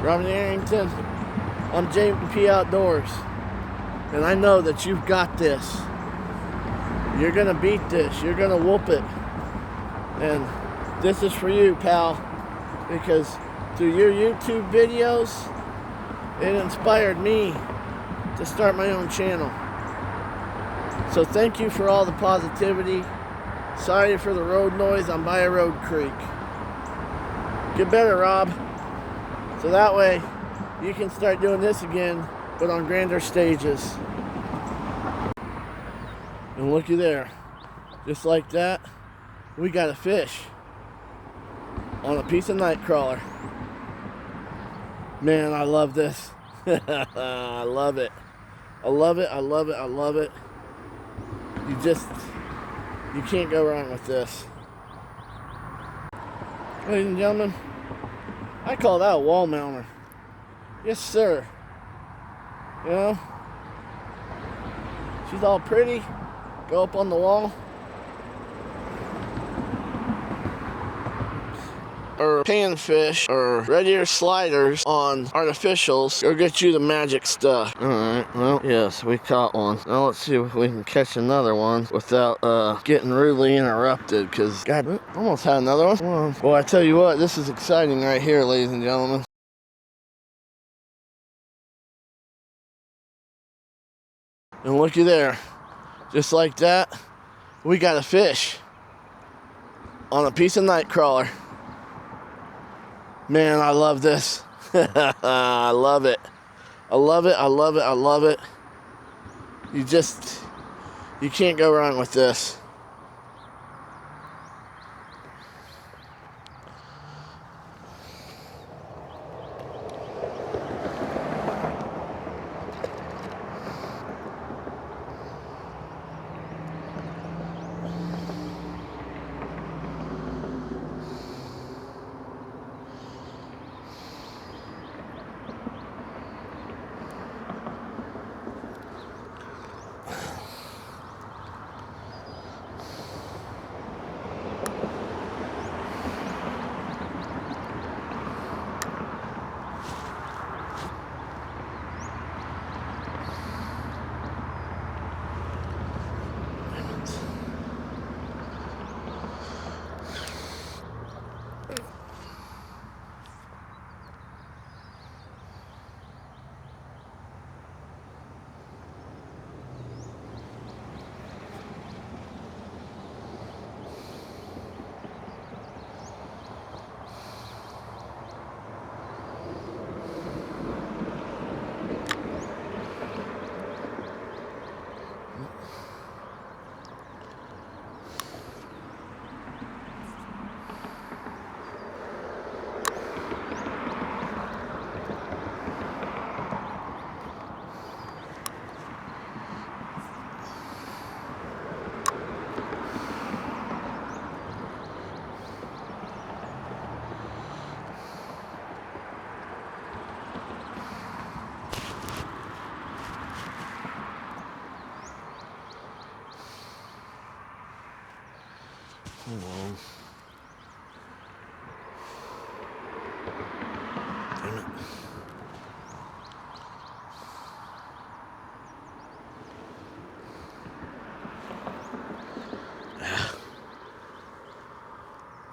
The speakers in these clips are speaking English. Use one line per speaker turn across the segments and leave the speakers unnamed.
Robin Arrington, I'm J&P Outdoors, and I know that you've got this. You're gonna beat this, you're gonna whoop it, and this is for you, pal, because through your YouTube videos, it inspired me to start my own channel. So thank you for all the positivity. Sorry for the road noise, I'm by a road creek. Get better, Rob. So that way, you can start doing this again, but on grander stages. And looky there. Just like that, we got a fish on a piece of night crawler. Man, I love this. I love it. I love it, I love it, I love it. You can't go wrong with this. Ladies and gentlemen, I call that a wall mounter. Yes, sir. You know, she's all pretty. Go up on the wall. Or panfish or red ear sliders on artificials, go get you the magic stuff. Alright, well, yes, we caught one. Now let's see if we can catch another one without getting rudely interrupted, because God, almost had another one. Come on. Well, I tell you what, this is exciting right here, ladies and gentlemen. And looky there, just like that, we got a fish on a piece of night crawler. Man, I love this. I love it. I love it, I love it, I love it. You can't go wrong with this. Hold on. Damn it.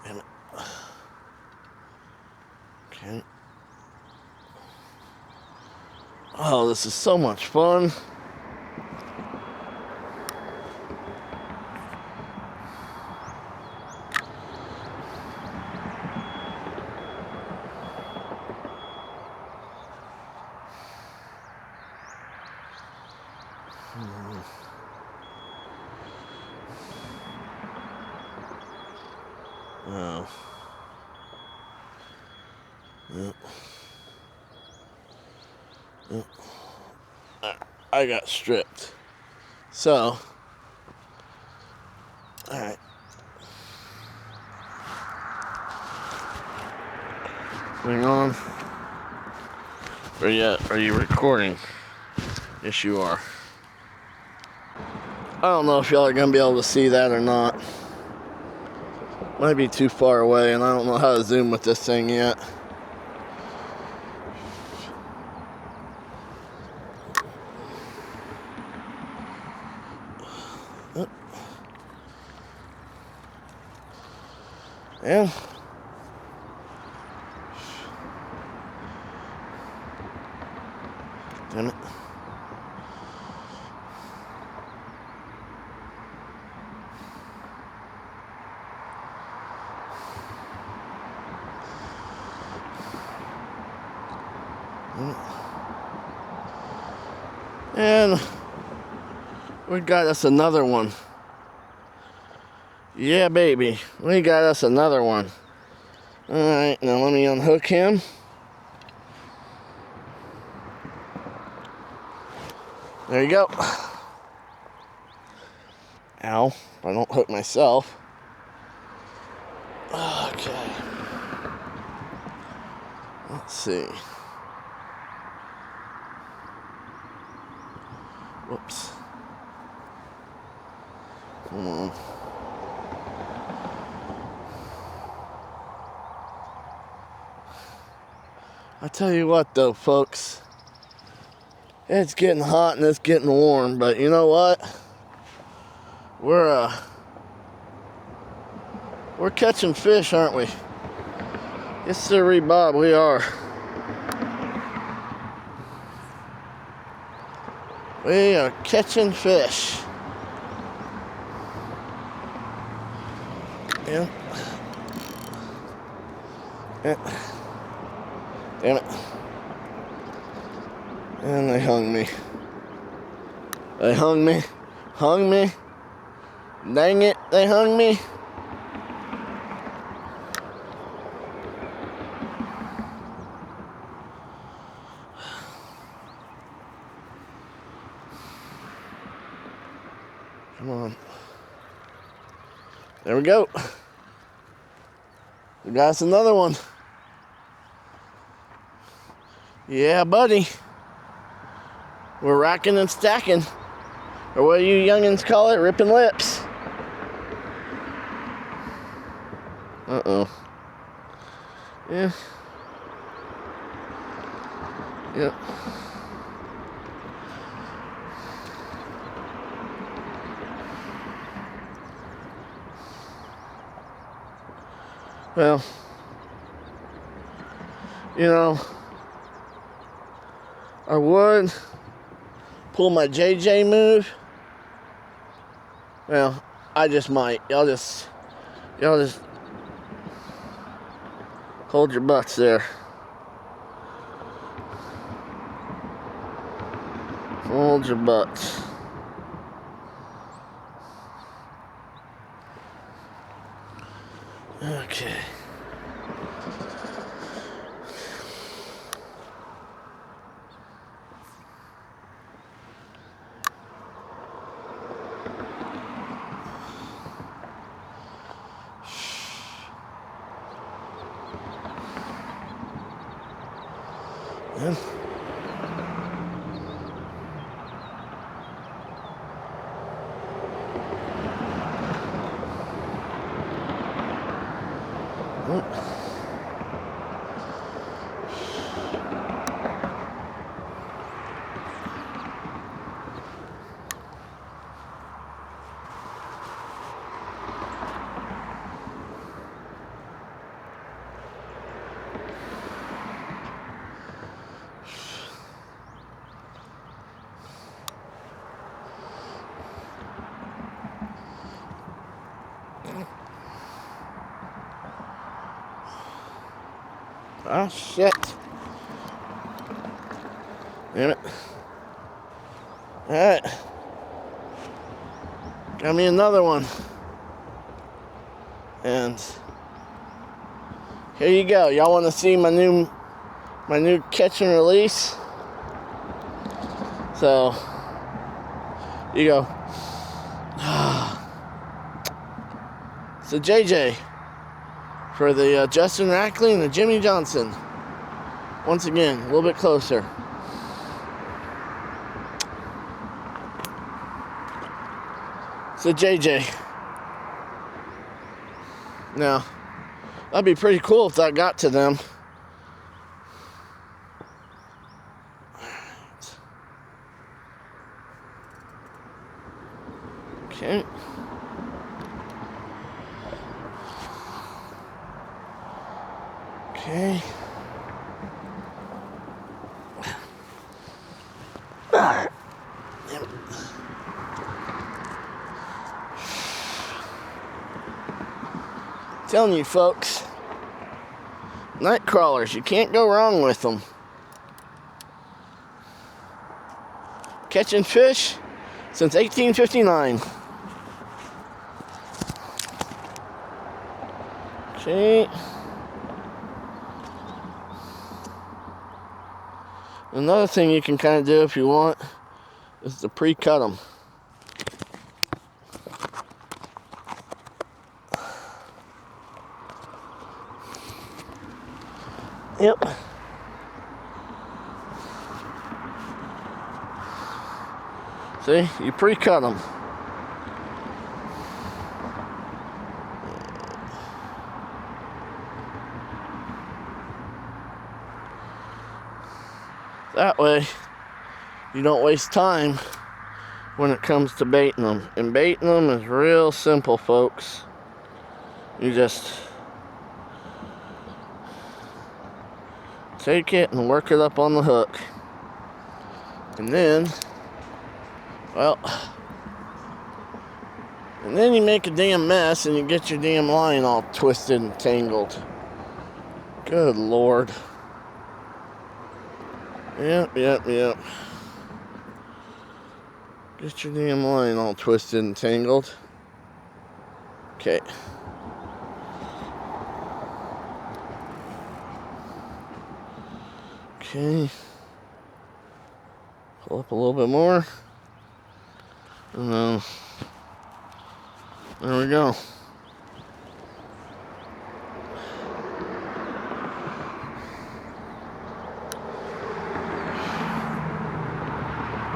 Damn it. Okay. Oh, this is so much fun. Oh. Yep. Yep. I got stripped. So, alright. Hang on. Are you recording? Yes, you are. I don't know if y'all are going to be able to see that or not. Might be too far away, and I don't know how to zoom with this thing yet. And damn it. And we got us another one. Yeah, baby. We got us another one. Alright, now let me unhook him. There you go. Ow. I don't hook myself. Okay. Let's see. Whoops. Come on. I tell you what though, folks. It's getting hot and it's getting warm, but you know what? We're catching fish, aren't we? Yes, sirree, Bob, we are. We are catching fish. Yeah. Yeah. Damn it. And they hung me. They hung me. Hung me. Dang it, they hung me. Come on. There we go. We got us another one. Yeah, buddy. We're racking and stacking. Or what you youngins call it, ripping lips. Uh-oh. Yeah. Yep. Well, you know, I would pull my JJ move. Well, I just might. Y'all just hold your butts there. Hold your butts. Okay. Yeah. Oh, shit. Damn it. Alright. Got me another one. And here you go. Y'all want to see my new catch and release? So, you go. It's a JJ for the Justin Rackley and the Jimmy Johnson. Once again, a little bit closer. It's a JJ. Now, that'd be pretty cool if that got to them. Okay. Okay. Alright. Yep. Telling you folks, night crawlers, you can't go wrong with them. Catching fish since 1859. Okay. Another thing you can kind of do if you want is to pre-cut them. Yep. See, you pre-cut them. That way, you don't waste time when it comes to baiting them. And baiting them is real simple, folks. You just take it and work it up on the hook. And then, well, and then you make a damn mess and you get your damn line all twisted and tangled. Good Lord. Yep. Get your damn line all twisted and tangled. Okay. Okay. Pull up a little bit more. And then, there we go.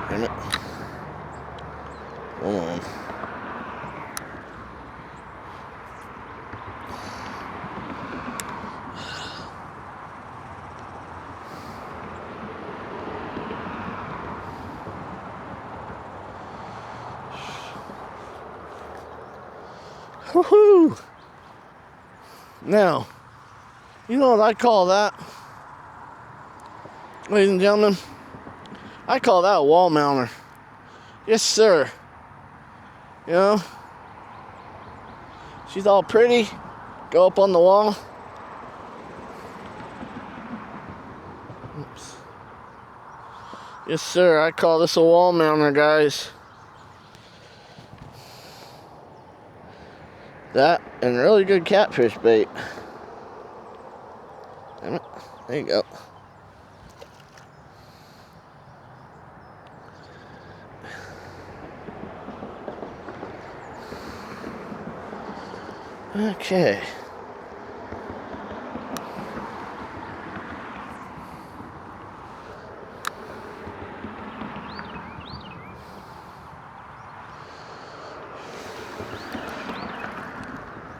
Damn it. Hold on. Woohoo! Now, you know what I call that? Ladies and gentlemen, I call that a wall mounter. Yes, sir. You know, she's all pretty. Go up on the wall. Oops. Yes, sir. I call this a wall mounter, guys. That and really good catfish bait. Damn it. There you go. Okay.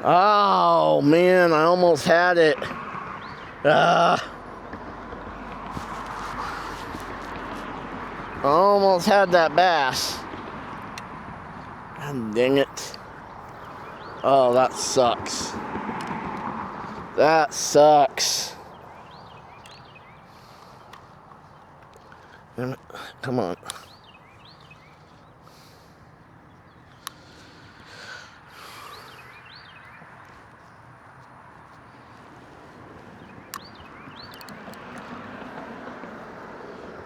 Oh man, I almost had it. I almost had that bass. God dang it. Oh, that sucks. That sucks. Damn it. Come on.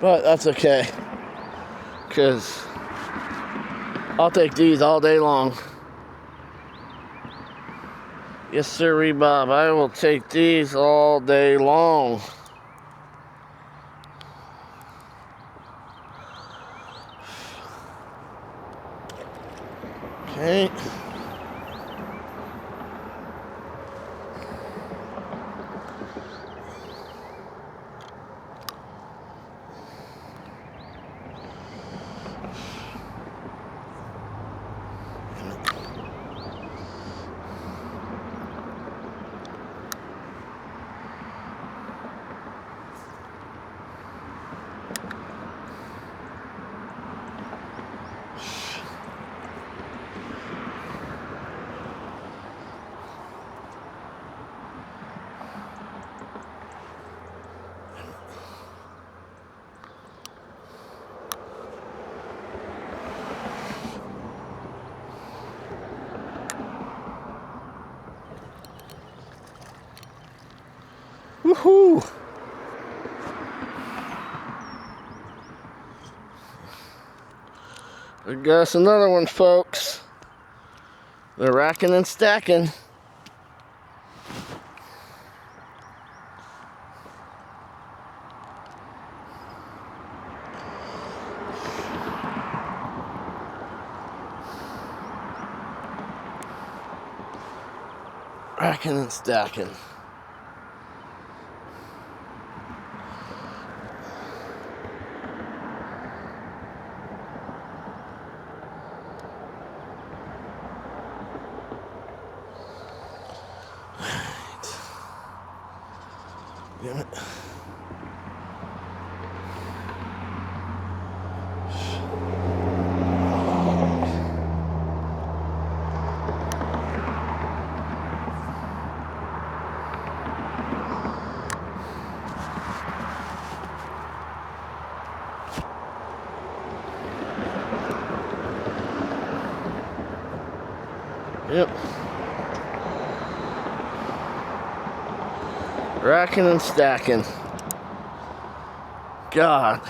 But that's okay, because I'll take these all day long. Yes, sir, Bob. I will take these all day long. Okay. Whew. I guess another one, folks. They're racking and stacking. Racking and stacking. Damn it. Yep. Racking and stacking. God.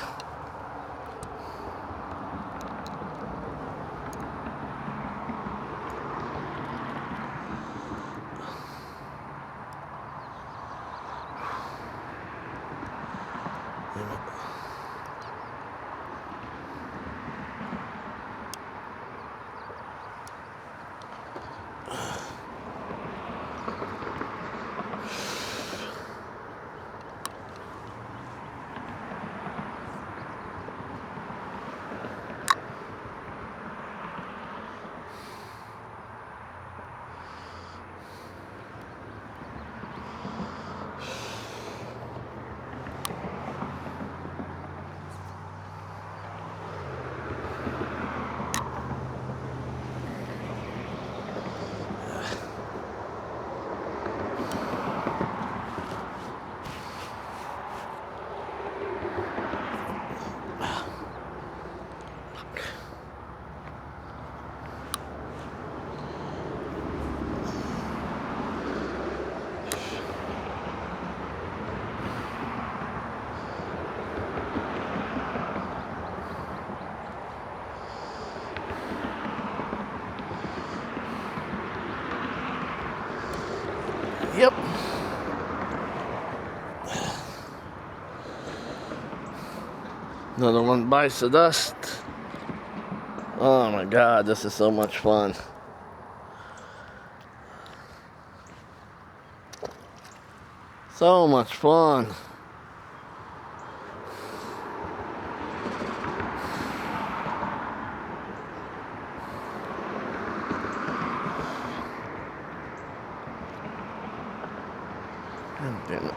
Yep. Another one bites the dust. Oh my God, this is so much fun. So much fun. God damn it.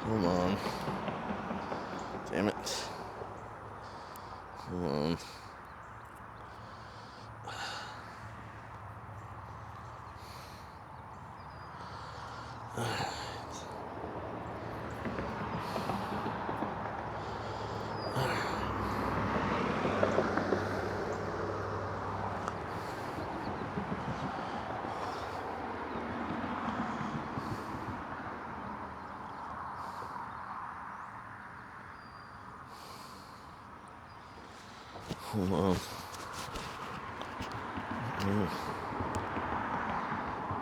Come on. Damn it. Come on. Hold on.